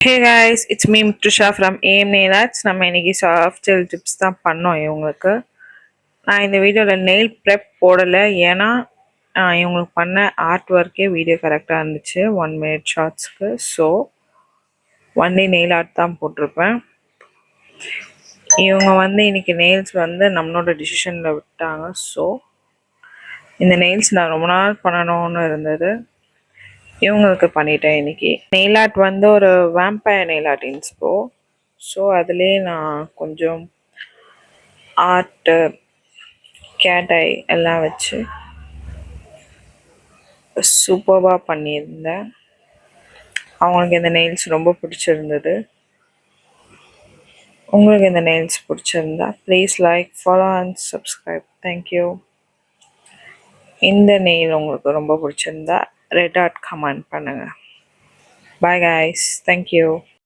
Hey guys, it's me Mritusha from AM Nail Arts. நம்ம இன்னைக்கு soft gel tips தான் பண்ணோம் இவங்களுக்கு. நான் இந்த வீடியோவில் நெயில் ப்ரெப் போடலை, ஏன்னா இவங்களுக்கு பண்ண ஆர்ட் ஒர்க்கே வீடியோ கரெக்டாக இருந்துச்சு 1 minute ஷார்ட்ஸ்க்கு. ஸோ ஒன்லி நெயில் ஆர்ட் தான் போட்டிருப்பேன். இவங்க இன்னைக்கு நெயில்ஸ் நம்மளோட டிசிஷனில் விட்டாங்க. ஸோ இந்த நெயில்ஸ் நான் ரொம்ப நாள் பண்ணணும்னு இருந்தது, இவங்களுக்கு பண்ணிட்டேன் இன்னைக்கு. நெயில் ஆர்ட் ஒரு வேம்பயர் நெயில் ஆர்ட் இன்ஸ்போ. ஸோ அதுலேயே நான் கொஞ்சம் ஆர்ட்டு கேட் ஐ எல்லாம் வச்சு சூப்பராக பண்ணியிருந்தேன். அவங்களுக்கு இந்த நெயில்ஸ் ரொம்ப பிடிச்சிருந்தது. உங்களுக்கு இந்த நெயில்ஸ் பிடிச்சிருந்தா please like, follow and subscribe. Thank you. இந்த நெயில் உங்களுக்கு ரொம்ப பிடிச்சிருந்தா ரெட் ஆர்ட் கமெண்ட் பண்ணுங்கள். Bye guys, thank you.